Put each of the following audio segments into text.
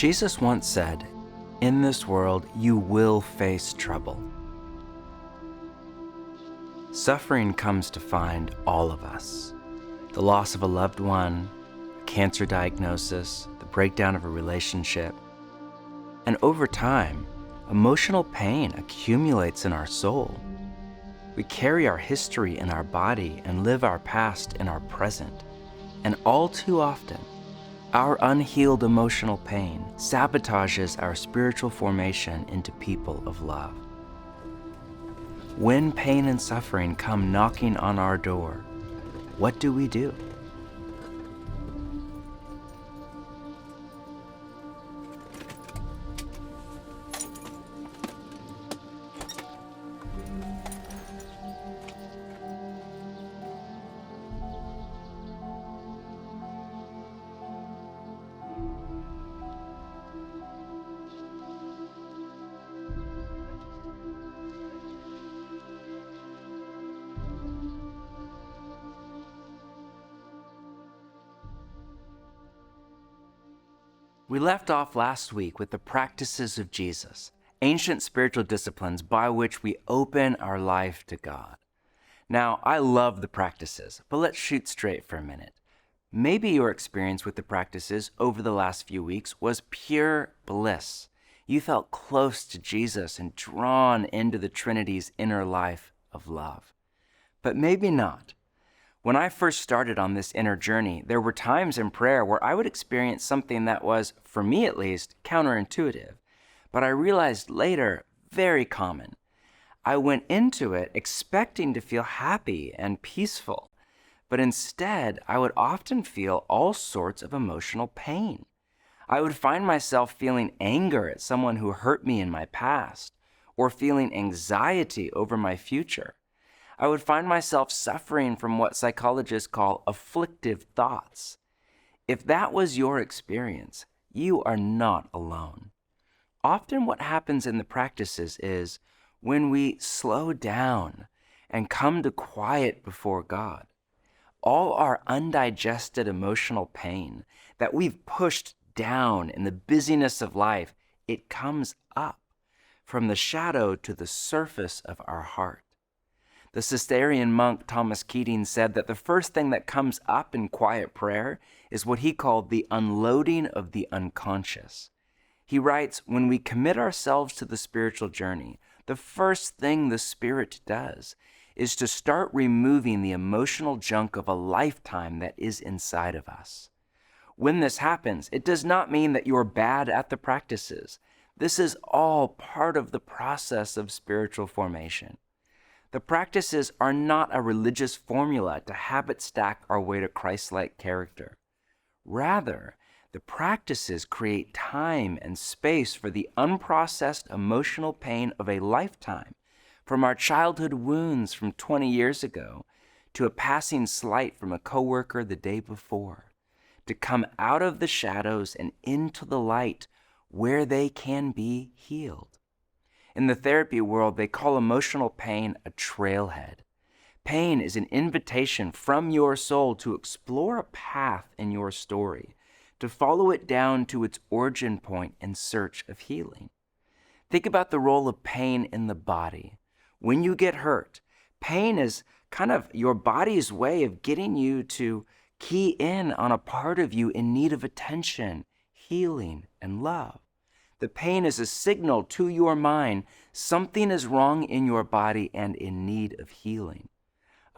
Jesus once said, "In this world you will face trouble." Suffering comes to find all of us. The loss of a loved one, a cancer diagnosis, the breakdown of a relationship. And over time, emotional pain accumulates in our soul. We carry our history in our body and live our past in our present. And all too often, our unhealed emotional pain sabotages our spiritual formation into people of love. When pain and suffering come knocking on our door, what do we do? We left off last week with the practices of Jesus, ancient spiritual disciplines by which we open our life to God. Now, I love the practices, but let's shoot straight for a minute. Maybe your experience with the practices over the last few weeks was pure bliss. You felt close to Jesus and drawn into the Trinity's inner life of love. But maybe not. When I first started on this inner journey, there were times in prayer where I would experience something that was, for me at least, counterintuitive, but I realized later, very common. I went into it expecting to feel happy and peaceful, but instead I would often feel all sorts of emotional pain. I would find myself feeling anger at someone who hurt me in my past, or feeling anxiety over my future. I would find myself suffering from what psychologists call afflictive thoughts. If that was your experience, you are not alone. Often what happens in the practices is when we slow down and come to quiet before God, all our undigested emotional pain that we've pushed down in the busyness of life, it comes up from the shadow to the surface of our heart. The Cistercian monk Thomas Keating said that the first thing that comes up in quiet prayer is what he called the unloading of the unconscious. He writes, when we commit ourselves to the spiritual journey, the first thing the Spirit does is to start removing the emotional junk of a lifetime that is inside of us. When this happens, it does not mean that you're bad at the practices. This is all part of the process of spiritual formation. The practices are not a religious formula to habit stack our way to Christ-like character. Rather, the practices create time and space for the unprocessed emotional pain of a lifetime, from our childhood wounds from 20 years ago to a passing slight from a coworker the day before, to come out of the shadows and into the light where they can be healed. In the therapy world, they call emotional pain a trailhead. Pain is an invitation from your soul to explore a path in your story, to follow it down to its origin point in search of healing. Think about the role of pain in the body. When you get hurt, pain is kind of your body's way of getting you to key in on a part of you in need of attention, healing, and love. The pain is a signal to your mind something is wrong in your body and in need of healing.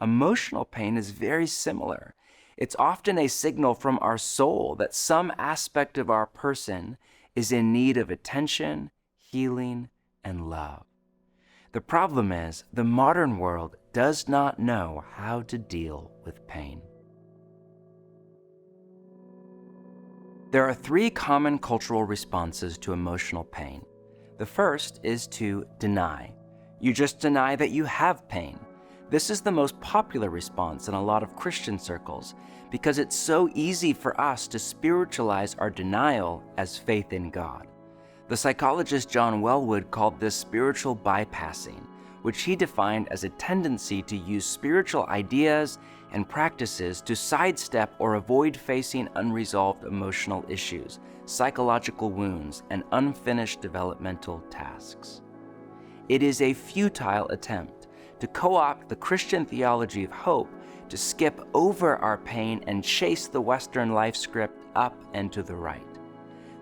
Emotional pain is very similar. It's often a signal from our soul that some aspect of our person is in need of attention, healing, and love. The problem is, the modern world does not know how to deal with pain. There are three common cultural responses to emotional pain. The first is to deny. You just deny that you have pain. This is the most popular response in a lot of Christian circles because it's so easy for us to spiritualize our denial as faith in God. The psychologist John Welwood called this spiritual bypassing, which he defined as a tendency to use spiritual ideas and practices to sidestep or avoid facing unresolved emotional issues, psychological wounds, and unfinished developmental tasks. It is a futile attempt to co-opt the Christian theology of hope to skip over our pain and chase the Western life script up and to the right.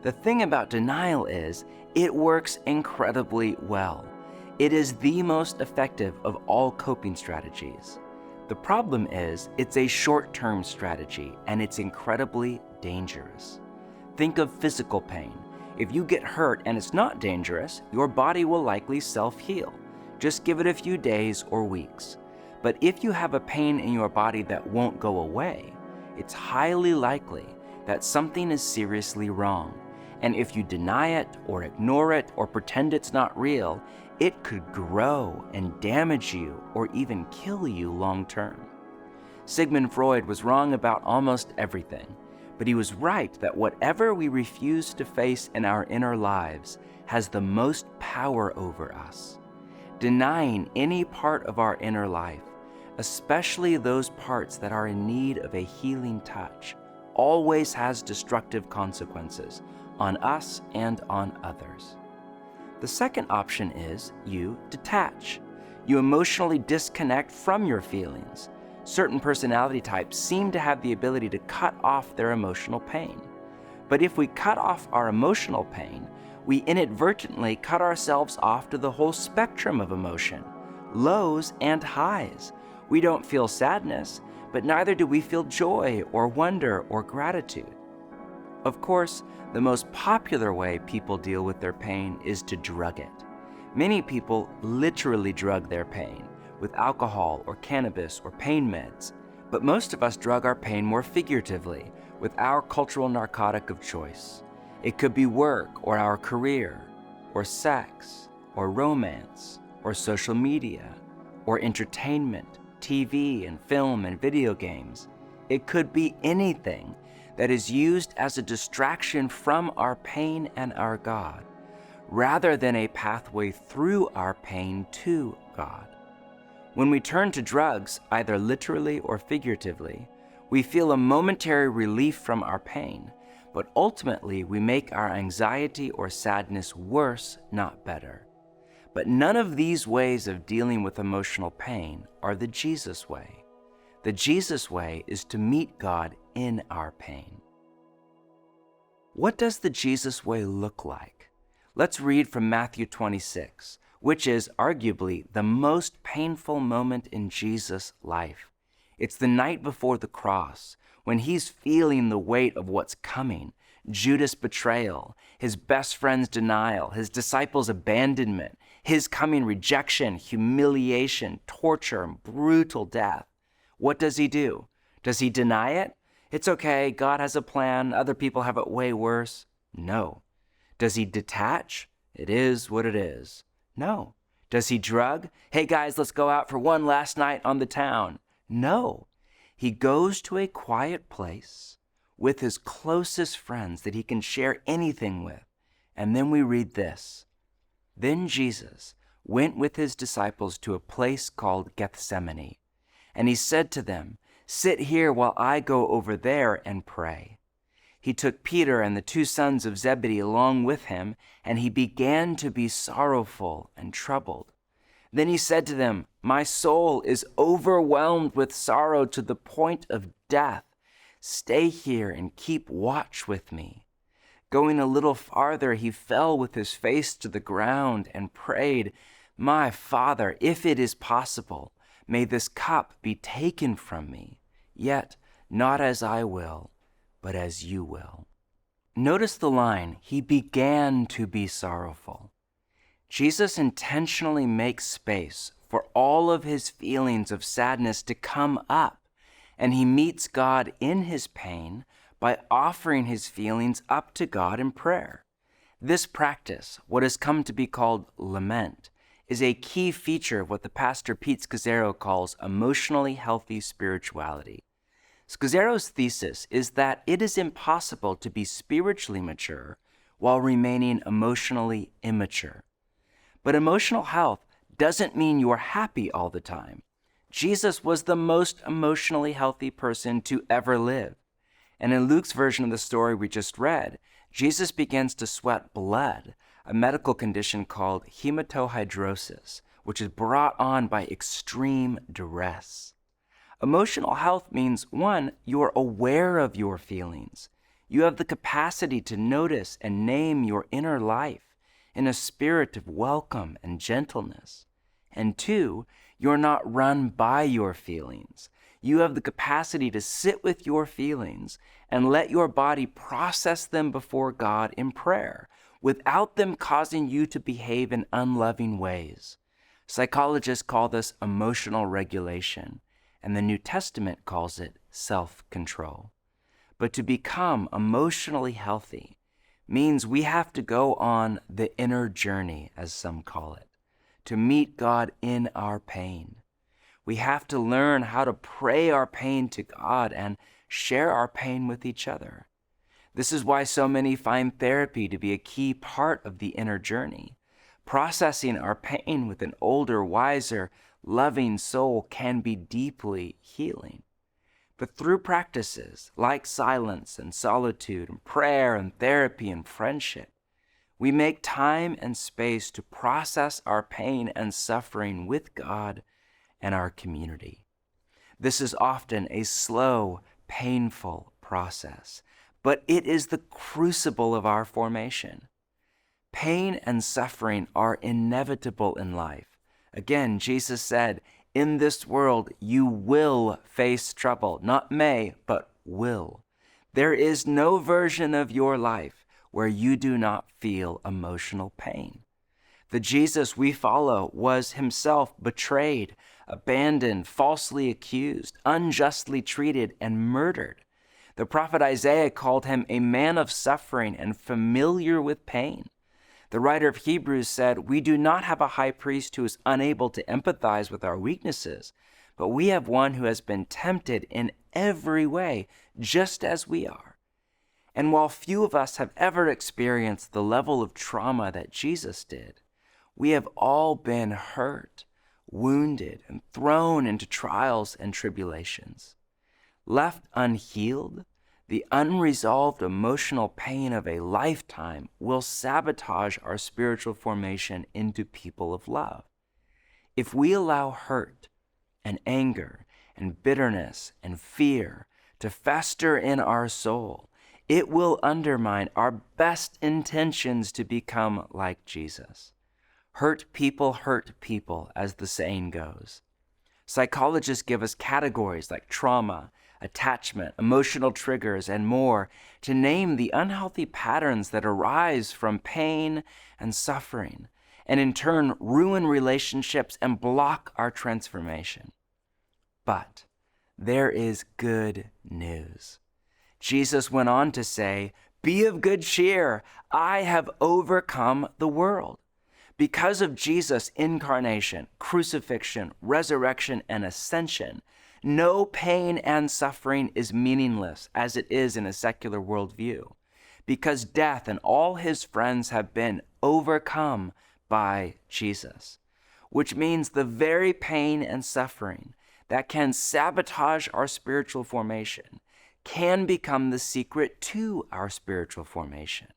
The thing about denial is, it works incredibly well. It is the most effective of all coping strategies. The problem is, it's a short-term strategy and it's incredibly dangerous. Think of physical pain. If you get hurt and it's not dangerous, your body will likely self-heal. Just give it a few days or weeks. But if you have a pain in your body that won't go away, it's highly likely that something is seriously wrong. And if you deny it or ignore it or pretend it's not real, it could grow and damage you or even kill you long term. Sigmund Freud was wrong about almost everything, but he was right that whatever we refuse to face in our inner lives has the most power over us. Denying any part of our inner life, especially those parts that are in need of a healing touch, always has destructive consequences on us and on others. The second option is you detach. You emotionally disconnect from your feelings. Certain personality types seem to have the ability to cut off their emotional pain. But if we cut off our emotional pain, we inadvertently cut ourselves off to the whole spectrum of emotion, lows and highs. We don't feel sadness, but neither do we feel joy or wonder or gratitude. Of course, the most popular way people deal with their pain is to drug it. Many people literally drug their pain with alcohol or cannabis or pain meds, but most of us drug our pain more figuratively with our cultural narcotic of choice. It could be work or our career, or sex, or romance, or social media, or entertainment, TV and film and video games. It could be anything that is used as a distraction from our pain and our God, rather than a pathway through our pain to God. When we turn to drugs, either literally or figuratively, we feel a momentary relief from our pain, but ultimately we make our anxiety or sadness worse, not better. But none of these ways of dealing with emotional pain are the Jesus way. The Jesus way is to meet God in our pain. What does the Jesus way look like? Let's read from Matthew 26, which is arguably the most painful moment in Jesus' life. It's the night before the cross, when he's feeling the weight of what's coming: Judas' betrayal, his best friend's denial, his disciples' abandonment, his coming rejection, humiliation, torture, and brutal death. What does he do? Does he deny it? It's okay, God has a plan, other people have it way worse. No. Does he detach? It is what it is. No. Does he drug? Hey guys, let's go out for one last night on the town. No. He goes to a quiet place with his closest friends that he can share anything with. And then we read this. Then Jesus went with his disciples to a place called Gethsemane, and he said to them, "Sit here while I go over there and pray." He took Peter and the two sons of Zebedee along with him, and he began to be sorrowful and troubled. Then he said to them, "My soul is overwhelmed with sorrow to the point of death. Stay here and keep watch with me." Going a little farther, he fell with his face to the ground and prayed, "My Father, if it is possible, may this cup be taken from me, yet not as I will, but as you will." Notice the line, he began to be sorrowful. Jesus intentionally makes space for all of his feelings of sadness to come up, and he meets God in his pain by offering his feelings up to God in prayer. This practice, what has come to be called lament, is a key feature of what the pastor Pete Scazzero calls emotionally healthy spirituality. Scazzero's thesis is that it is impossible to be spiritually mature while remaining emotionally immature. But emotional health doesn't mean you're happy all the time. Jesus was the most emotionally healthy person to ever live. And in Luke's version of the story we just read, Jesus begins to sweat blood, a medical condition called hematohidrosis, which is brought on by extreme duress. Emotional health means, one, you're aware of your feelings. You have the capacity to notice and name your inner life in a spirit of welcome and gentleness. And two, you're not run by your feelings. You have the capacity to sit with your feelings and let your body process them before God in prayer without them causing you to behave in unloving ways. Psychologists call this emotional regulation, and the New Testament calls it self-control. But to become emotionally healthy means we have to go on the inner journey, as some call it, to meet God in our pain. We have to learn how to pray our pain to God and share our pain with each other. This is why so many find therapy to be a key part of the inner journey. Processing our pain with an older, wiser, loving soul can be deeply healing. But through practices like silence and solitude and prayer and therapy and friendship, we make time and space to process our pain and suffering with God and our community. This is often a slow, painful process, but it is the crucible of our formation. Pain and suffering are inevitable in life. Again, Jesus said, "In this world you will face trouble," not may, but will. There is no version of your life where you do not feel emotional pain. The Jesus we follow was himself betrayed, abandoned, falsely accused, unjustly treated, and murdered. The prophet Isaiah called him a man of suffering and familiar with pain. The writer of Hebrews said, "We do not have a high priest who is unable to empathize with our weaknesses, but we have one who has been tempted in every way, just as we are." And while few of us have ever experienced the level of trauma that Jesus did, we have all been hurt, wounded, and thrown into trials and tribulations. Left unhealed, the unresolved emotional pain of a lifetime will sabotage our spiritual formation into people of love. If we allow hurt and anger and bitterness and fear to fester in our soul, it will undermine our best intentions to become like Jesus. Hurt people, as the saying goes. Psychologists give us categories like trauma, attachment, emotional triggers, and more to name the unhealthy patterns that arise from pain and suffering, and in turn ruin relationships and block our transformation. But there is good news. Jesus went on to say, "Be of good cheer, I have overcome the world." Because of Jesus' incarnation, crucifixion, resurrection, and ascension, no pain and suffering is meaningless as it is in a secular worldview, because death and all his friends have been overcome by Jesus, which means the very pain and suffering that can sabotage our spiritual formation can become the secret to our spiritual formation.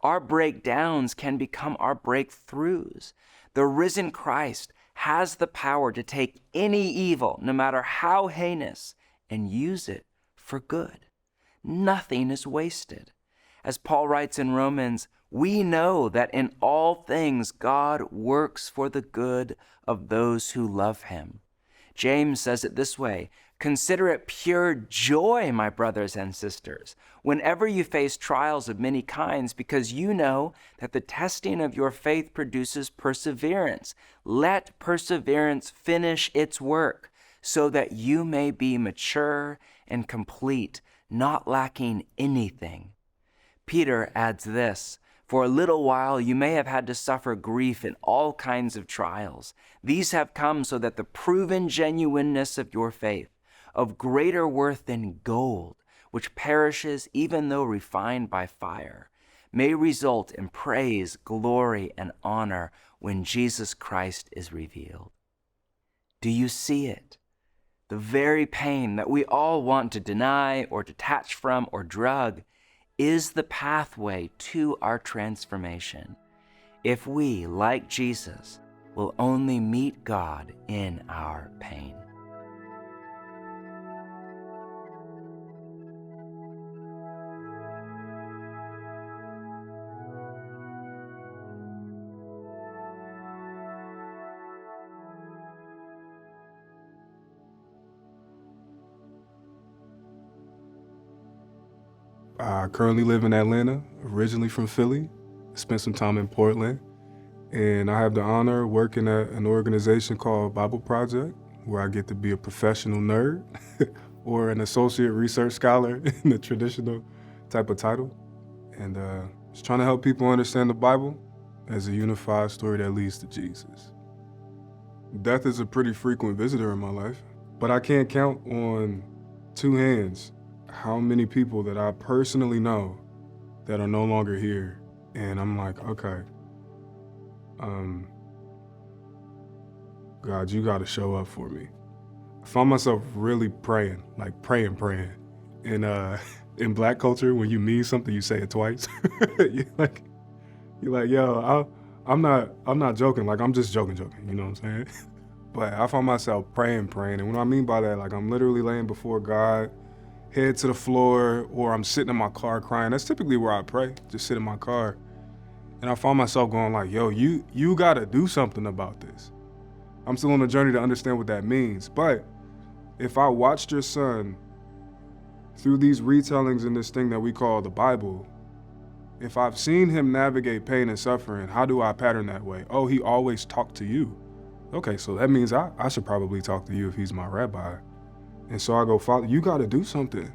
Our breakdowns can become our breakthroughs. The risen Christ has the power to take any evil, no matter how heinous, and use it for good. Nothing is wasted. As Paul writes in Romans, we know that in all things God works for the good of those who love him. James says it this way, "Consider it pure joy, my brothers and sisters, whenever you face trials of many kinds, because you know that the testing of your faith produces perseverance. Let perseverance finish its work, so that you may be mature and complete, not lacking anything." Peter adds this, "For a little while you may have had to suffer grief in all kinds of trials. These have come so that the proven genuineness of your faith, of greater worth than gold, which perishes even though refined by fire, may result in praise, glory, and honor when Jesus Christ is revealed." Do you see it? the very pain that we all want to deny or detach from or drug, is the pathway to our transformation. If we, like Jesus, will only meet God in our pain. I currently live in Atlanta, originally from Philly. Spent some time in Portland. And I have the honor of working at an organization called Bible Project, where I get to be a professional nerd or an associate research scholar in the traditional type of title. And just trying to help people understand the Bible as a unified story that leads to Jesus. Death is a pretty frequent visitor in my life, but I can't count on two hands how many people that I personally know that are no longer here. And I'm like, okay, God, you gotta show up for me. I found myself really praying, like praying. And in Black culture, when you mean something, you say it twice. you're like, yo, I'm not joking. Like, I'm just joking. You know what I'm saying? But I found myself praying. And what I mean by that, like, I'm literally laying before God, head to the floor, or I'm sitting in my car crying. That's typically where I pray, just sit in my car. And I found myself going like, yo, you gotta do something about this. I'm still on a journey to understand what that means. But if I watched your son through these retellings in this thing that we call the Bible, if I've seen him navigate pain and suffering, how do I pattern that way? Oh, he always talked to you. Okay, so that means I should probably talk to you if he's my rabbi. And so I go, Father, you gotta do something.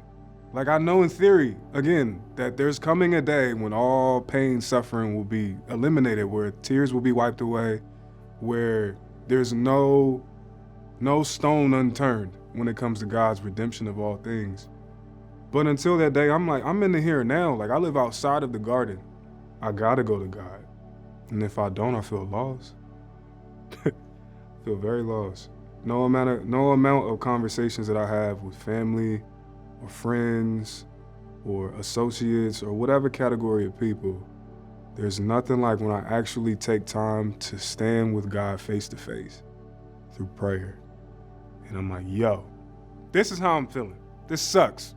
Like, I know in theory, again, that there's coming a day when all pain, suffering will be eliminated, where tears will be wiped away, where there's no stone unturned when it comes to God's redemption of all things. But until that day, I'm in the here and now. Like, I live outside of the garden. I gotta go to God. And if I don't, I feel lost. Feel very lost. No amount of conversations that I have with family or friends or associates or whatever category of people, there's nothing like when I actually take time to stand with God face to face through prayer. And I'm like, yo, this is how I'm feeling. This sucks.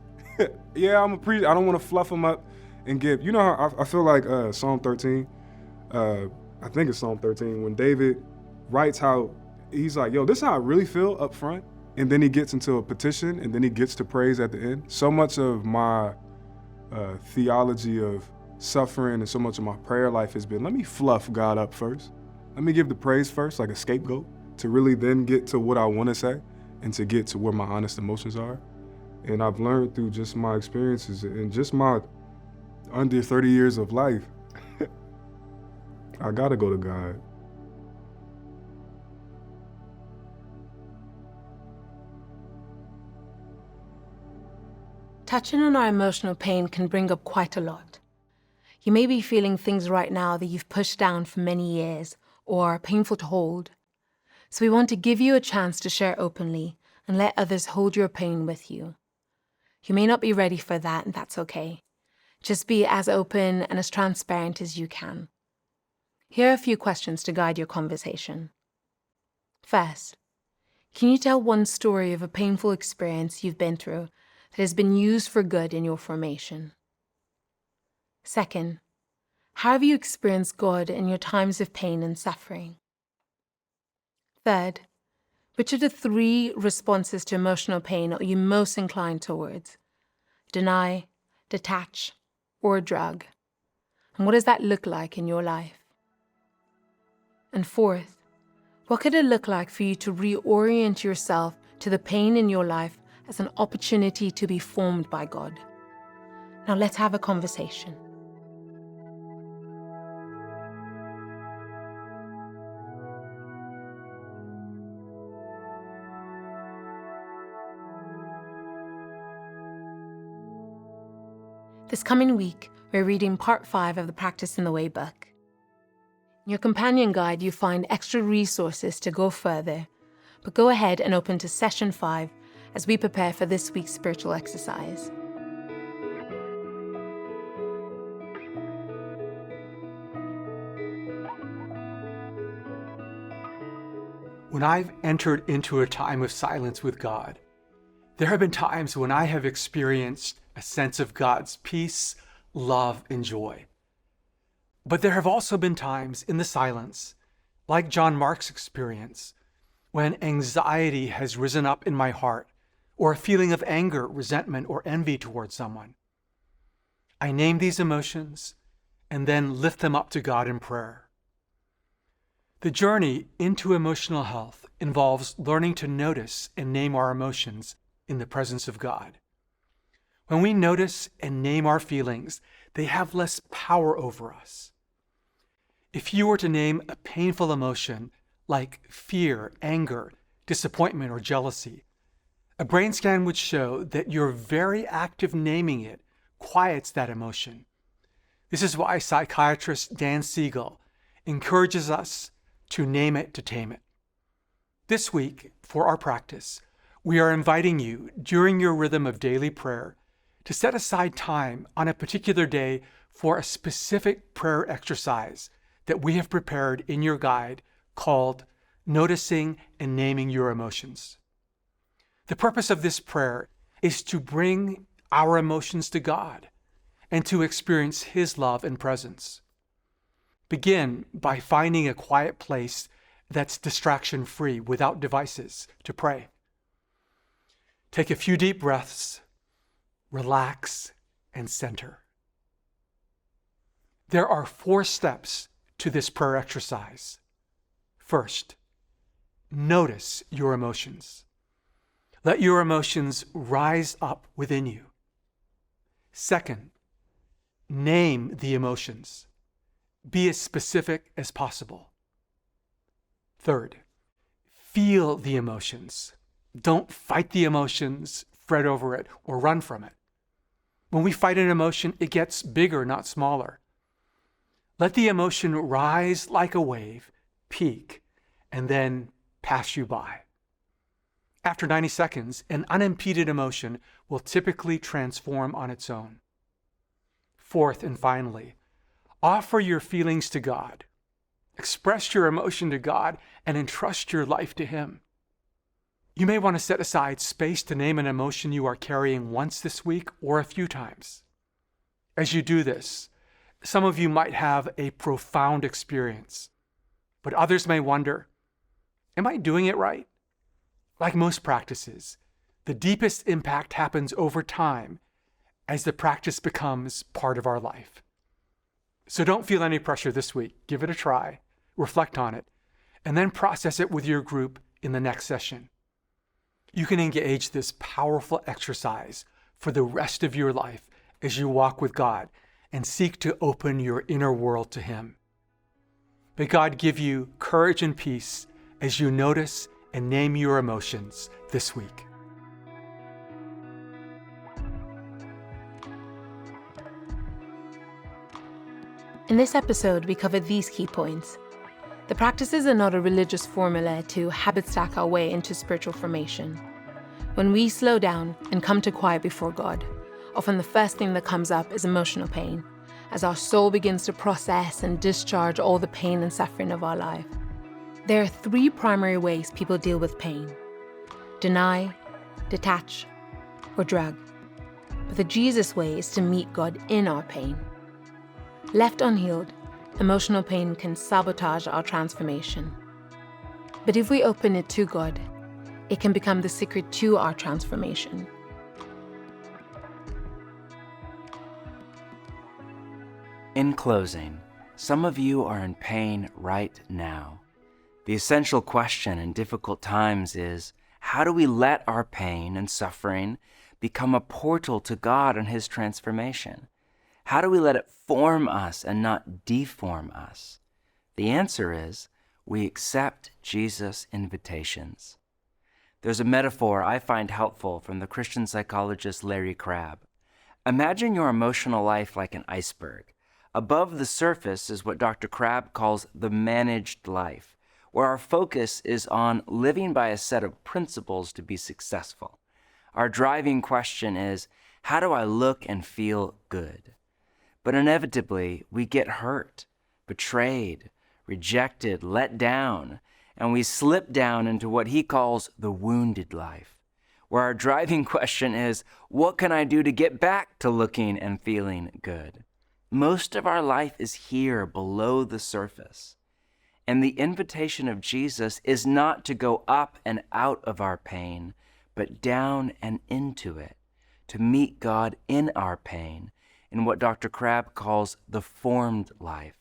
Yeah, I'm a preacher. I don't want to fluff them up and give, you know how I feel like Psalm 13, I think it's Psalm 13, when David writes how he's like, yo, this is how I really feel up front. And then he gets into a petition, and then he gets to praise at the end. So much of my theology of suffering and so much of my prayer life has been, let me fluff God up first. Let me give the praise first, like a scapegoat, to really then get to what I want to say and to get to where my honest emotions are. And I've learned through just my experiences and just my under 30 years of life, I gotta go to God. Touching on our emotional pain can bring up quite a lot. You may be feeling things right now that you've pushed down for many years or are painful to hold. So we want to give you a chance to share openly and let others hold your pain with you. You may not be ready for that, and that's okay. Just be as open and as transparent as you can. Here are a few questions to guide your conversation. First, can you tell one story of a painful experience you've been through that has been used for good in your formation? Second, how have you experienced God in your times of pain and suffering? Third, which of the 3 responses to emotional pain are you most inclined towards? Deny, detach, or drug? And what does that look like in your life? And fourth, what could it look like for you to reorient yourself to the pain in your life as an opportunity to be formed by God? Now let's have a conversation. This coming week, we're reading part 5 of the Practice in the Way book. In your companion guide, you find extra resources to go further, but go ahead and open to session 5 as we prepare for this week's spiritual exercise. When I've entered into a time of silence with God, there have been times when I have experienced a sense of God's peace, love, and joy. But there have also been times in the silence, like John Mark's experience, when anxiety has risen up in my heart, or a feeling of anger, resentment, or envy towards someone. I name these emotions and then lift them up to God in prayer. The journey into emotional health involves learning to notice and name our emotions in the presence of God. When we notice and name our feelings, they have less power over us. If you were to name a painful emotion like fear, anger, disappointment, or jealousy, a brain scan would show that your very act of naming it quiets that emotion. This is why psychiatrist Dan Siegel encourages us to name it to tame it. This week, for our practice, we are inviting you during your rhythm of daily prayer to set aside time on a particular day for a specific prayer exercise that we have prepared in your guide called Noticing and Naming Your Emotions. The purpose of this prayer is to bring our emotions to God and to experience His love and presence. Begin by finding a quiet place that's distraction-free, without devices, to pray. Take a few deep breaths, relax, and center. There are 4 steps to this prayer exercise. First, notice your emotions. Let your emotions rise up within you. Second, name the emotions. Be as specific as possible. Third, feel the emotions. Don't fight the emotions, fret over it, or run from it. When we fight an emotion, it gets bigger, not smaller. Let the emotion rise like a wave, peak, and then pass you by. After 90 seconds, an unimpeded emotion will typically transform on its own. Fourth and finally, offer your feelings to God. Express your emotion to God and entrust your life to Him. You may want to set aside space to name an emotion you are carrying once this week or a few times. As you do this, some of you might have a profound experience, but others may wonder, am I doing it right? Like most practices, the deepest impact happens over time as the practice becomes part of our life. So don't feel any pressure this week. Give it a try, reflect on it, and then process it with your group in the next session. You can engage this powerful exercise for the rest of your life as you walk with God and seek to open your inner world to Him. May God give you courage and peace as you notice and name your emotions this week. In this episode, we covered these key points. The practices are not a religious formula to habit stack our way into spiritual formation. When we slow down and come to quiet before God, often the first thing that comes up is emotional pain, as our soul begins to process and discharge all the pain and suffering of our life. There are 3 primary ways people deal with pain: deny, detach, or drug. But the Jesus way is to meet God in our pain. Left unhealed, emotional pain can sabotage our transformation. But if we open it to God, it can become the secret to our transformation. In closing, some of you are in pain right now. The essential question in difficult times is, how do we let our pain and suffering become a portal to God and His transformation? How do we let it form us and not deform us? The answer is, we accept Jesus' invitations. There's a metaphor I find helpful from the Christian psychologist Larry Crabb. Imagine your emotional life like an iceberg. Above the surface is what Dr. Crabb calls the managed life, where our focus is on living by a set of principles to be successful. Our driving question is, how do I look and feel good? But inevitably, we get hurt, betrayed, rejected, let down, and we slip down into what he calls the wounded life, where our driving question is, what can I do to get back to looking and feeling good? Most of our life is here below the surface. And the invitation of Jesus is not to go up and out of our pain, but down and into it, to meet God in our pain, in what Dr. Crabb calls the formed life,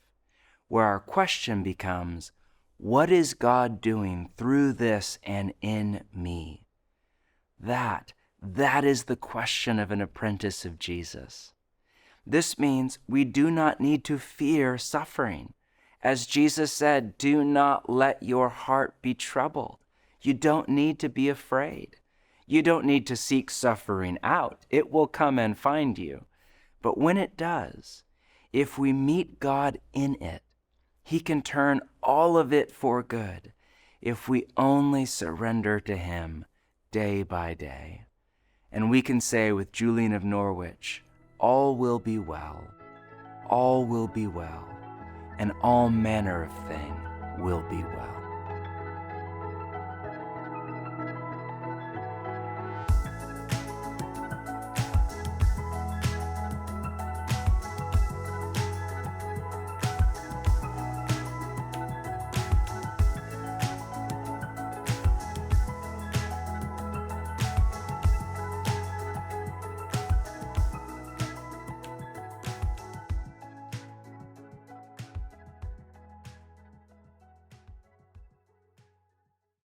where our question becomes, what is God doing through this and in me? That is the question of an apprentice of Jesus. This means we do not need to fear suffering. As Jesus said, do not let your heart be troubled. You don't need to be afraid. You don't need to seek suffering out. It will come and find you. But when it does, if we meet God in it, he can turn all of it for good if we only surrender to him day by day. And we can say with Julian of Norwich, all will be well, all will be well, and all manner of thing will be well.